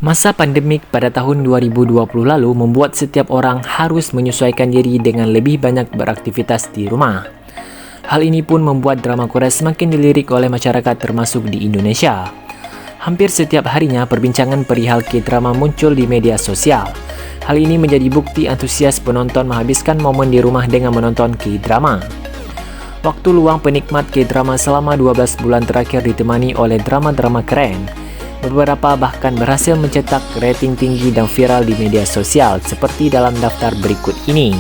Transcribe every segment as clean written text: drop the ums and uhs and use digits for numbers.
Masa pandemik pada tahun 2020 lalu membuat setiap orang harus menyesuaikan diri dengan lebih banyak beraktivitas di rumah. Hal ini pun membuat drama Korea semakin dilirik oleh masyarakat termasuk di Indonesia. Hampir setiap harinya perbincangan perihal K-drama muncul di media sosial. Hal ini menjadi bukti antusias penonton menghabiskan momen di rumah dengan menonton K-drama. Waktu luang penikmat K-drama selama 12 bulan terakhir ditemani oleh drama-drama keren. Beberapa bahkan berhasil mencetak rating tinggi dan viral di media sosial seperti dalam daftar berikut ini.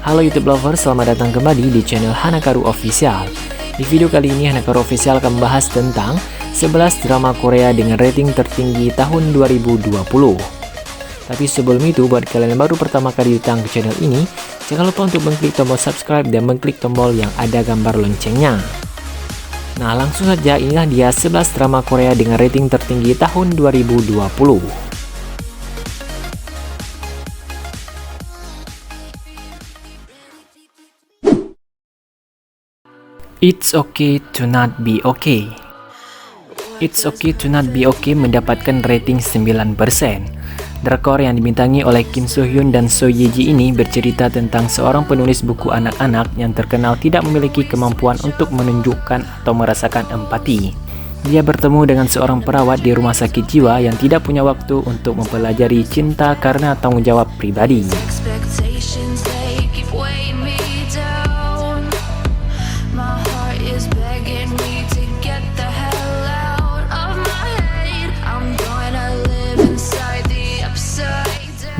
Halo YouTube lovers, selamat datang kembali di channel Hanakaru Official. Di video kali ini Hanakaru Official akan membahas tentang 11 drama Korea dengan rating tertinggi tahun 2020. Tapi sebelum itu, buat kalian yang baru pertama kali datang ke channel ini, jangan lupa untuk mengklik tombol subscribe dan mengklik tombol yang ada gambar loncengnya. Nah, langsung saja, inilah dia 11 drama Korea dengan rating tertinggi tahun 2020. It's Okay to Not Be Okay. It's Okay to Not Be Okay mendapatkan rating 9%. Drakor yang dibintangi oleh Kim So Hyun dan So Ye Ji ini bercerita tentang seorang penulis buku anak-anak yang terkenal tidak memiliki kemampuan untuk menunjukkan atau merasakan empati. Dia bertemu dengan seorang perawat di rumah sakit jiwa yang tidak punya waktu untuk mempelajari cinta karena tanggung jawab pribadi.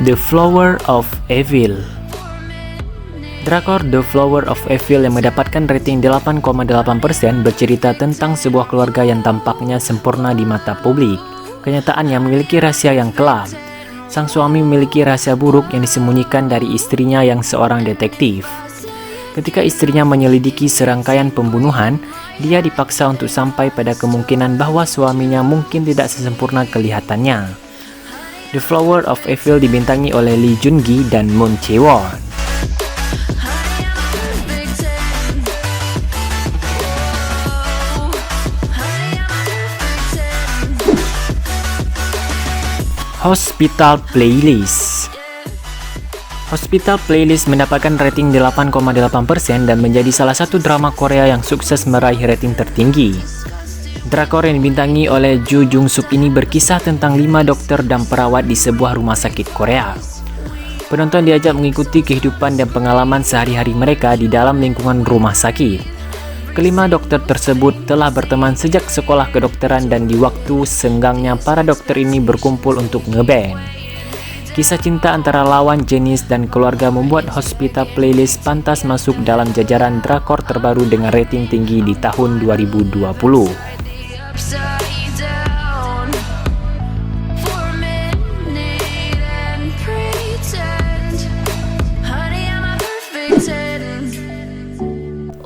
The Flower of Evil. Drakor The Flower of Evil yang mendapatkan rating 8,8% bercerita tentang sebuah keluarga yang tampaknya sempurna di mata publik. Kenyataannya memiliki rahasia yang kelam. Sang suami memiliki rahasia buruk yang disembunyikan dari istrinya yang seorang detektif. Ketika istrinya menyelidiki serangkaian pembunuhan, dia dipaksa untuk sampai pada kemungkinan bahwa suaminya mungkin tidak sesempurna kelihatannya. The Flower of Evil dibintangi oleh Lee Joon Gi dan Moon Chae Won. Hospital Playlist. Hospital Playlist mendapatkan rating 8,8% dan menjadi salah satu drama Korea yang sukses meraih rating tertinggi. Drakor yang dibintangi oleh Joo Jung Suk ini berkisah tentang 5 dokter dan perawat di sebuah rumah sakit Korea. Penonton diajak mengikuti kehidupan dan pengalaman sehari-hari mereka di dalam lingkungan rumah sakit. Kelima dokter tersebut telah berteman sejak sekolah kedokteran dan di waktu senggangnya para dokter ini berkumpul untuk ngeband. Kisah cinta antara lawan jenis dan keluarga membuat Hospital Playlist pantas masuk dalam jajaran drakor terbaru dengan rating tinggi di tahun 2020.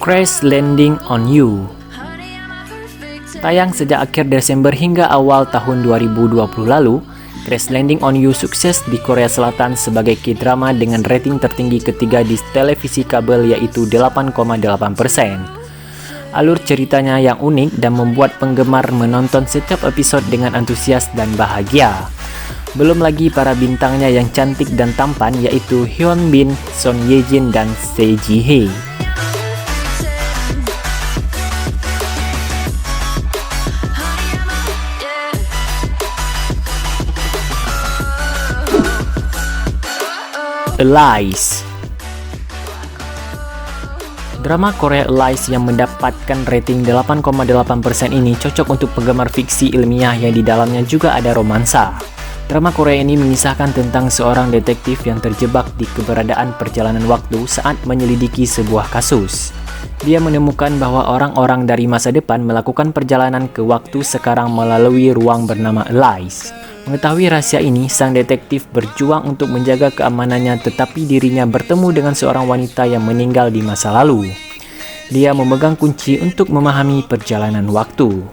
Crash Landing on You. Tayang sejak akhir Desember hingga awal tahun 2020 lalu, Crash Landing on You sukses di Korea Selatan sebagai K-drama dengan rating tertinggi ketiga di televisi kabel yaitu 8,8%. Alur ceritanya yang unik dan membuat penggemar menonton setiap episode dengan antusias dan bahagia. Belum lagi para bintangnya yang cantik dan tampan yaitu Hyun Bin, Son Ye Jin, dan Se Ji Hye. Alice. Drama Korea Alice yang mendapatkan rating 8,8% ini cocok untuk penggemar fiksi ilmiah yang di dalamnya juga ada romansa. Drama Korea ini mengisahkan tentang seorang detektif yang terjebak di keberadaan perjalanan waktu saat menyelidiki sebuah kasus. Dia menemukan bahwa orang-orang dari masa depan melakukan perjalanan ke waktu sekarang melalui ruang bernama Alice. Mengetahui rahasia ini, sang detektif berjuang untuk menjaga keamanannya tetapi dirinya bertemu dengan seorang wanita yang meninggal di masa lalu. Dia memegang kunci untuk memahami perjalanan waktu.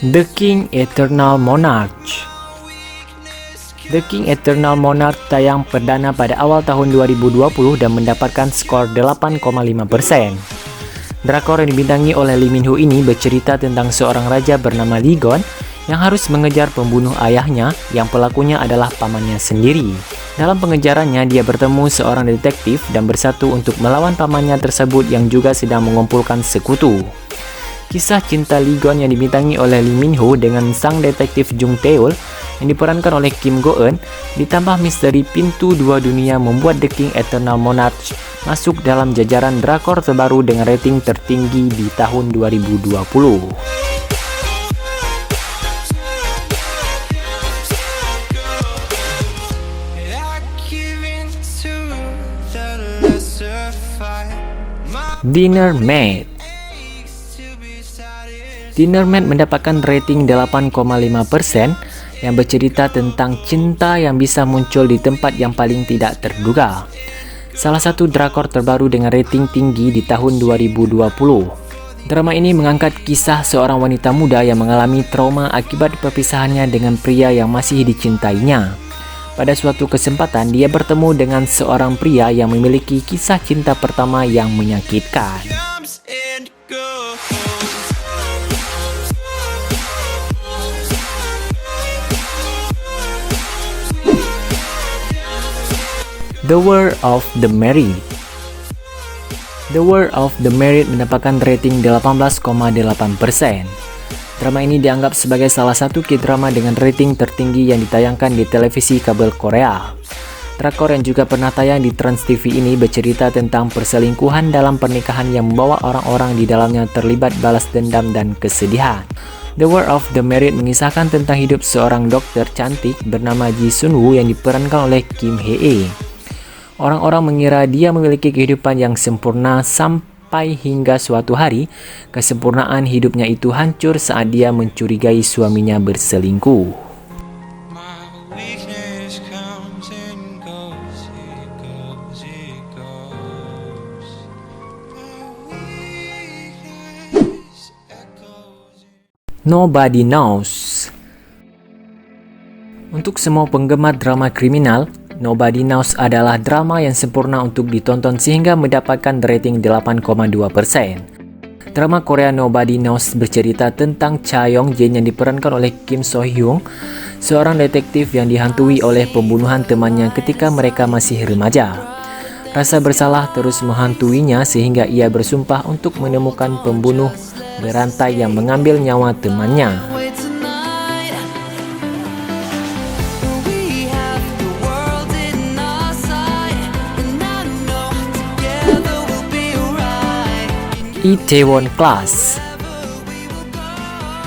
The King Eternal Monarch. The King Eternal Monarch tayang perdana pada awal tahun 2020 dan mendapatkan skor 8,5%. Drakor yang dibintangi oleh Lee Min Ho ini bercerita tentang seorang raja bernama Lee Gon yang harus mengejar pembunuh ayahnya yang pelakunya adalah pamannya sendiri. Dalam pengejarannya, dia bertemu seorang detektif dan bersatu untuk melawan pamannya tersebut yang juga sedang mengumpulkan sekutu. Kisah cinta Lee Gon yang dibintangi oleh Lee Min Ho dengan sang detektif Jung Tae-ul yang diperankan oleh Kim Go Eun ditambah misteri pintu dua dunia membuat The King Eternal Monarch masuk dalam jajaran drakor terbaru dengan rating tertinggi di tahun 2020. Dinner Mate. Dinner Mate mendapatkan rating 8,5% yang bercerita tentang cinta yang bisa muncul di tempat yang paling tidak terduga. Salah satu drakor terbaru dengan rating tinggi di tahun 2020. Drama ini mengangkat kisah seorang wanita muda yang mengalami trauma akibat perpisahannya dengan pria yang masih dicintainya. Pada suatu kesempatan, dia bertemu dengan seorang pria yang memiliki kisah cinta pertama yang menyakitkan. The World of the Married. The World of the Married mendapatkan rating 18,8%. Drama ini dianggap sebagai salah satu K-drama dengan rating tertinggi yang ditayangkan di televisi kabel Korea. Drakor yang juga pernah tayang di Trans TV ini bercerita tentang perselingkuhan dalam pernikahan yang membawa orang-orang di dalamnya terlibat balas dendam dan kesedihan. The World of the Married mengisahkan tentang hidup seorang dokter cantik bernama Ji Sun Woo yang diperankan oleh Kim Hye. Orang-orang mengira dia memiliki kehidupan yang sempurna sampai hingga suatu hari, kesempurnaan hidupnya itu hancur saat dia mencurigai suaminya berselingkuh. Nobody Knows. Untuk semua penggemar drama kriminal, Nobody Knows adalah drama yang sempurna untuk ditonton sehingga mendapatkan rating 8,2%. Drama Korea Nobody Knows bercerita tentang Cha Yong Jin yang diperankan oleh Kim So Hyung, seorang detektif yang dihantui oleh pembunuhan temannya ketika mereka masih remaja. Rasa bersalah terus menghantuinya sehingga ia bersumpah untuk menemukan pembunuh berantai yang mengambil nyawa temannya. Itaewon Class.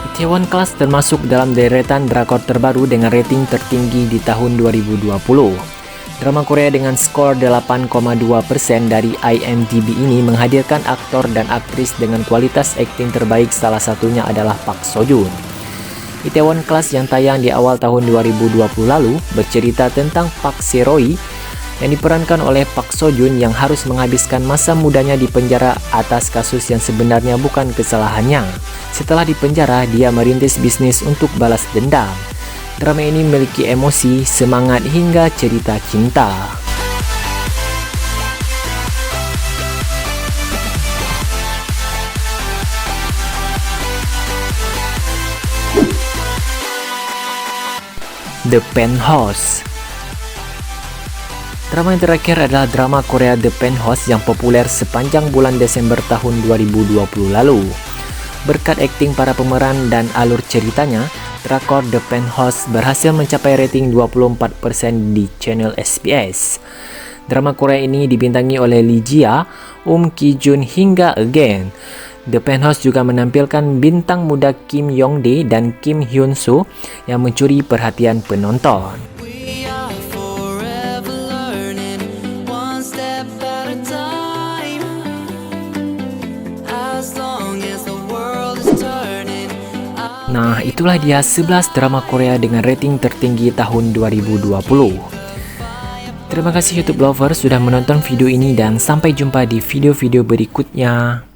Itaewon Class termasuk dalam deretan drakor terbaru dengan rating tertinggi di tahun 2020. Drama Korea dengan skor 8,2% dari IMDb ini menghadirkan aktor dan aktris dengan kualitas akting terbaik, salah satunya adalah Park Seo Joon. Itaewon Class yang tayang di awal tahun 2020 lalu bercerita tentang Park Se-roy yang diperankan oleh Park Seo Joon yang harus menghabiskan masa mudanya di penjara atas kasus yang sebenarnya bukan kesalahannya. Setelah di penjara, dia merintis bisnis untuk balas dendam. Drama ini memiliki emosi, semangat, hingga cerita cinta. The Penthouse. Drama yang terakhir adalah drama Korea The Penthouse yang populer sepanjang bulan Desember tahun 2020 lalu. Berkat akting para pemeran dan alur ceritanya, drakor The Penthouse berhasil mencapai rating 24% di channel SBS. Drama Korea ini dibintangi oleh Lee Ji-ah, Ki Jun hingga Again. The Penthouse juga menampilkan bintang muda Kim Yong-dae dan Kim Hyun-soo yang mencuri perhatian penonton. Nah, itulah dia 11 drama Korea dengan rating tertinggi tahun 2020. Terima kasih YouTube Lovers sudah menonton video ini dan sampai jumpa di video-video berikutnya.